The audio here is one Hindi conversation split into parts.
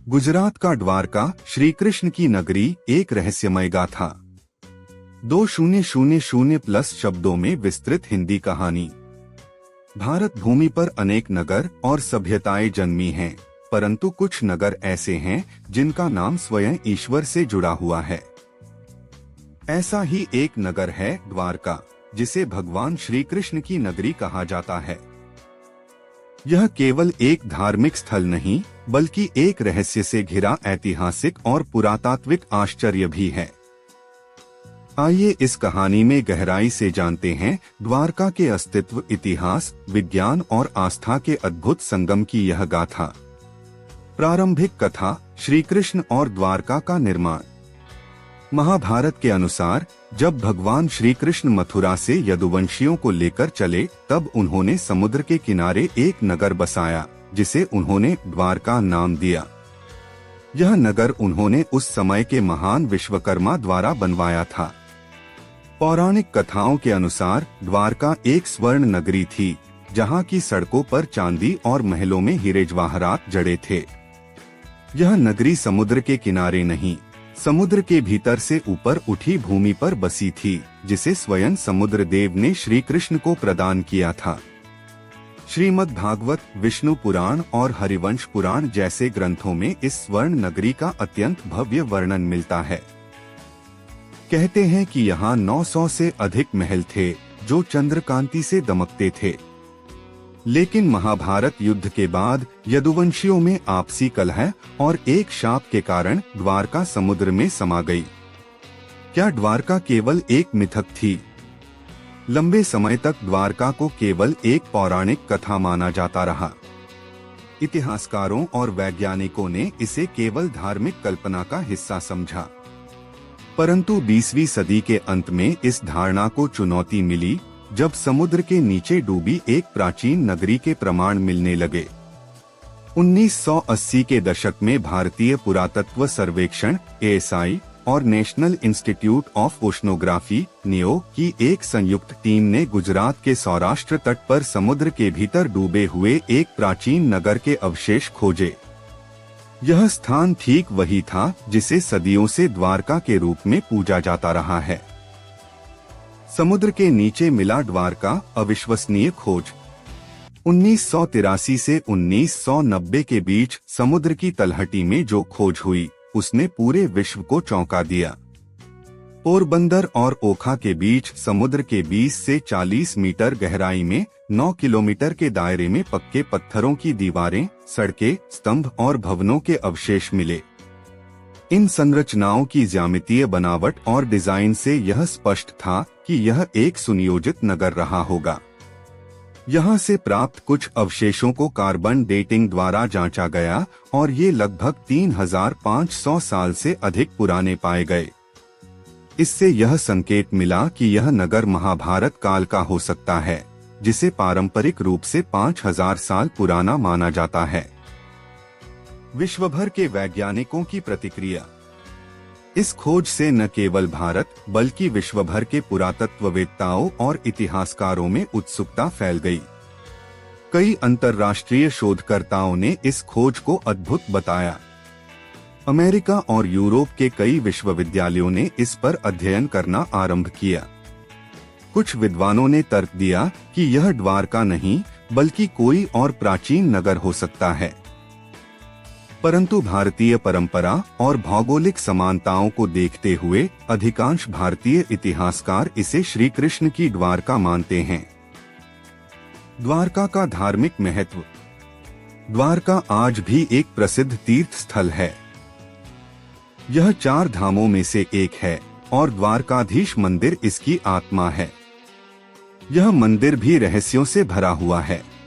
गुजरात का द्वारका, श्री कृष्ण की नगरी, एक रहस्यमय गाथा। 2000 प्लस शब्दों में विस्तृत हिंदी कहानी। भारत भूमि पर अनेक नगर और सभ्यताएं जन्मी हैं, परंतु कुछ नगर ऐसे हैं जिनका नाम स्वयं ईश्वर से जुड़ा हुआ है। ऐसा ही एक नगर है द्वारका, जिसे भगवान श्री कृष्ण की नगरी कहा जाता है। यह केवल एक धार्मिक स्थल नहीं, बल्कि एक रहस्य से घिरा ऐतिहासिक और पुरातात्विक आश्चर्य भी है। आइए इस कहानी में गहराई से जानते हैं द्वारका के अस्तित्व, इतिहास, विज्ञान और आस्था के अद्भुत संगम की यह गाथा। प्रारंभिक कथा, श्री कृष्ण और द्वारका का निर्माण। महाभारत के अनुसार जब भगवान श्री कृष्ण मथुरा से यदुवंशियों को लेकर चले, तब उन्होंने समुद्र के किनारे एक नगर बसाया, जिसे उन्होंने द्वारका नाम दिया। यह नगर उन्होंने उस समय के महान विश्वकर्मा द्वारा बनवाया था। पौराणिक कथाओं के अनुसार द्वारका एक स्वर्ण नगरी थी, जहाँ की सड़कों पर चांदी और महलों में हीरे जवाहरात जड़े थे। यह नगरी समुद्र के किनारे नहीं, समुद्र के भीतर से ऊपर उठी भूमि पर बसी थी, जिसे स्वयं समुद्र देव ने श्री कृष्ण को प्रदान किया था। श्रीमद् भागवत, विष्णु पुराण और हरिवंश पुराण जैसे ग्रंथों में इस स्वर्ण नगरी का अत्यंत भव्य वर्णन मिलता है। कहते हैं कि यहाँ 900 से अधिक महल थे, जो चंद्रकांति से दमकते थे। लेकिन महाभारत युद्ध के बाद यदुवंशियों में आपसी कलह और एक शाप के कारण द्वारका समुद्र में समा गई। क्या द्वारका केवल एक मिथक थी? लंबे समय तक द्वारका को केवल एक पौराणिक कथा माना जाता रहा। इतिहासकारों और वैज्ञानिकों ने इसे केवल धार्मिक कल्पना का हिस्सा समझा। परंतु 20वीं सदी के अंत में इस धारणा को चुनौती मिली, जब समुद्र के नीचे डूबी एक प्राचीन नगरी के प्रमाण मिलने लगे। 1980 के दशक में भारतीय पुरातत्व सर्वेक्षण (ASI) और national institute of oceanography (NIO) की एक संयुक्त टीम ने गुजरात के सौराष्ट्र तट पर समुद्र के भीतर डूबे हुए एक प्राचीन नगर के अवशेष खोजे। यह स्थान ठीक वही था जिसे सदियों से द्वारका के रूप में पूजा जाता रहा है। समुद्र के नीचे मिला द्वारका, अविश्वसनीय खोज। 1983 से 1990 के बीच समुद्र की तलहटी में जो खोज हुई, उसने पूरे विश्व को चौंका दिया। पोरबंदर और ओखा के बीच समुद्र के 20 से 40 मीटर गहराई में 9 किलोमीटर के दायरे में पक्के पत्थरों की दीवारें, सड़कें, स्तंभ और भवनों के अवशेष मिले। इन संरचनाओं की ज्यामितीय बनावट और डिजाइन से यह स्पष्ट था कि यह एक सुनियोजित नगर रहा होगा। यहाँ से प्राप्त कुछ अवशेषों को कार्बन डेटिंग द्वारा जांचा गया और ये लगभग 3500 साल से अधिक पुराने पाए गए। इससे यह संकेत मिला कि यह नगर महाभारत काल का हो सकता है, जिसे पारंपरिक रूप से 5000 साल पुराना माना जाता है। विश्वभर के वैज्ञानिकों की प्रतिक्रिया। इस खोज से न केवल भारत बल्कि विश्वभर के पुरातत्ववेत्ताओं और इतिहासकारों में उत्सुकता फैल गई। कई अंतर्राष्ट्रीय शोधकर्ताओं ने इस खोज को अद्भुत बताया। अमेरिका और यूरोप के कई विश्वविद्यालयों ने इस पर अध्ययन करना आरंभ किया। कुछ विद्वानों ने तर्क दिया कि यह द्वारका नहीं, बल्कि कोई और प्राचीन नगर हो सकता है। परंतु भारतीय परंपरा और भौगोलिक समानताओं को देखते हुए अधिकांश भारतीय इतिहासकार इसे श्री कृष्ण की द्वारका मानते हैं। द्वारका का धार्मिक महत्व। द्वारका आज भी एक प्रसिद्ध तीर्थ स्थल है। यह 4 धामों में से एक है और द्वारकाधीश मंदिर इसकी आत्मा है। यह मंदिर भी रहस्यों से भरा हुआ है।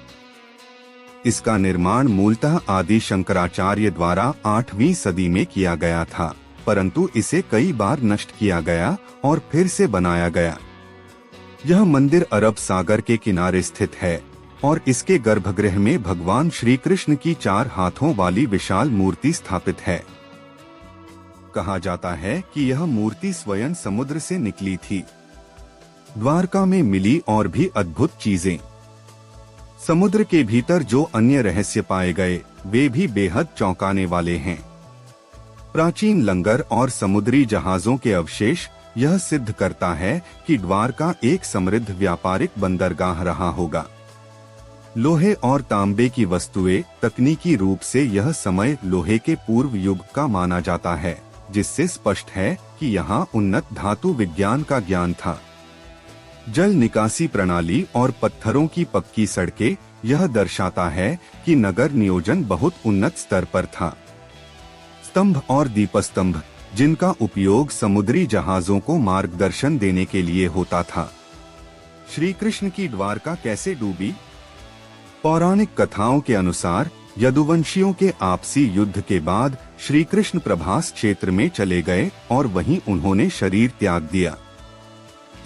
इसका निर्माण मूलतः आदि शंकराचार्य द्वारा 8वीं सदी में किया गया था, परंतु इसे कई बार नष्ट किया गया और फिर से बनाया गया। यह मंदिर अरब सागर के किनारे स्थित है और इसके गर्भगृह में भगवान श्री कृष्ण की 4 हाथों वाली विशाल मूर्ति स्थापित है। कहा जाता है कि यह मूर्ति स्वयं समुद्र से निकली थी। द्वारका में मिली और भी अद्भुत चीजें। समुद्र के भीतर जो अन्य रहस्य पाए गए वे भी बेहद चौंकाने वाले हैं। प्राचीन लंगर और समुद्री जहाजों के अवशेष यह सिद्ध करता है कि द्वारका एक समृद्ध व्यापारिक बंदरगाह रहा होगा। लोहे और तांबे की वस्तुएं तकनीकी रूप से यह समय लोहे के पूर्व युग का माना जाता है, जिससे स्पष्ट है कि यहाँ उन्नत धातु विज्ञान का ज्ञान था। जल निकासी प्रणाली और पत्थरों की पक्की सड़कें यह दर्शाता है कि नगर नियोजन बहुत उन्नत स्तर पर था। स्तंभ और दीपस्तंभ जिनका उपयोग समुद्री जहाजों को मार्गदर्शन देने के लिए होता था। श्री कृष्ण की द्वारका कैसे डूबी? पौराणिक कथाओं के अनुसार यदुवंशियों के आपसी युद्ध के बाद श्री कृष्ण प्रभास क्षेत्र में चले गए और वहीं उन्होंने शरीर त्याग दिया।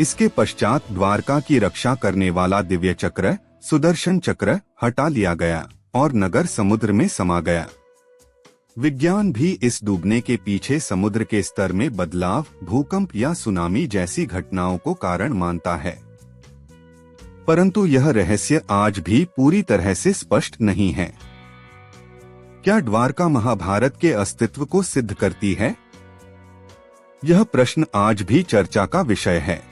इसके पश्चात द्वारका की रक्षा करने वाला दिव्य चक्र सुदर्शन चक्र हटा लिया गया और नगर समुद्र में समा गया। विज्ञान भी इस डूबने के पीछे समुद्र के स्तर में बदलाव, भूकंप या सुनामी जैसी घटनाओं को कारण मानता है, परंतु यह रहस्य आज भी पूरी तरह से स्पष्ट नहीं है। क्या द्वारका महाभारत के अस्तित्व को सिद्ध करती है? यह प्रश्न आज भी चर्चा का विषय है।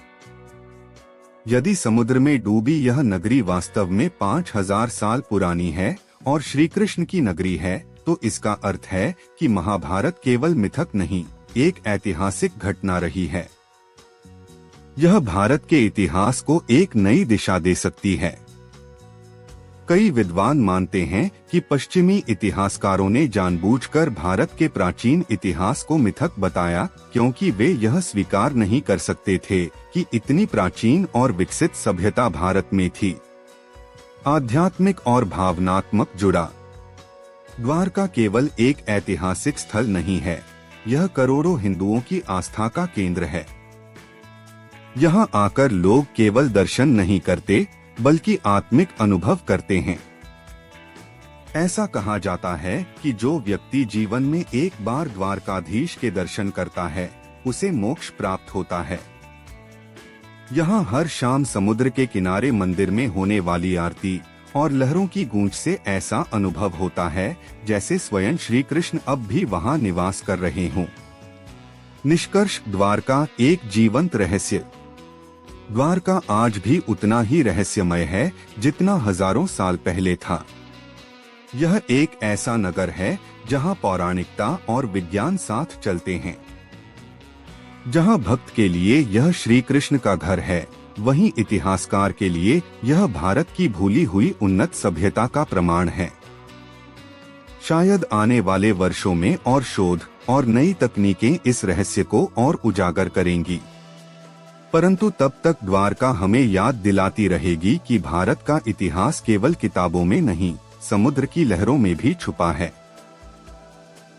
यदि समुद्र में डूबी यह नगरी वास्तव में 5000 साल पुरानी है और श्री कृष्ण की नगरी है, तो इसका अर्थ है कि महाभारत केवल मिथक नहीं, एक ऐतिहासिक घटना रही है। यह भारत के इतिहास को एक नई दिशा दे सकती है। कई विद्वान मानते हैं कि पश्चिमी इतिहासकारों ने जानबूझकर भारत के प्राचीन इतिहास को मिथक बताया, क्योंकि वे यह स्वीकार नहीं कर सकते थे कि इतनी प्राचीन और विकसित सभ्यता भारत में थी। आध्यात्मिक और भावनात्मक जुड़ा। द्वारका केवल एक ऐतिहासिक स्थल नहीं है, यह करोड़ों हिंदुओं की आस्था का केंद्र है। यहाँ आकर लोग केवल दर्शन नहीं करते, बल्कि आत्मिक अनुभव करते हैं। ऐसा कहा जाता है कि जो व्यक्ति जीवन में एक बार द्वारकाधीश के दर्शन करता है, उसे मोक्ष प्राप्त होता है। यहाँ हर शाम समुद्र के किनारे मंदिर में होने वाली आरती और लहरों की गूंज से ऐसा अनुभव होता है जैसे स्वयं श्री कृष्ण अब भी वहाँ निवास कर रहे हों। निष्कर्ष, द्वारका एक जीवंत रहस्य। द्वारका आज भी उतना ही रहस्यमय है जितना हजारों साल पहले था। यह एक ऐसा नगर है जहां पौराणिकता और विज्ञान साथ चलते हैं। जहां भक्त के लिए यह श्री कृष्ण का घर है, वहीं इतिहासकार के लिए यह भारत की भूली हुई उन्नत सभ्यता का प्रमाण है। शायद आने वाले वर्षों में और शोध और नई तकनीकें इस रहस्य को और उजागर करेंगी, परंतु तब तक द्वारका हमें याद दिलाती रहेगी कि भारत का इतिहास केवल किताबों में नहीं, समुद्र की लहरों में भी छुपा है।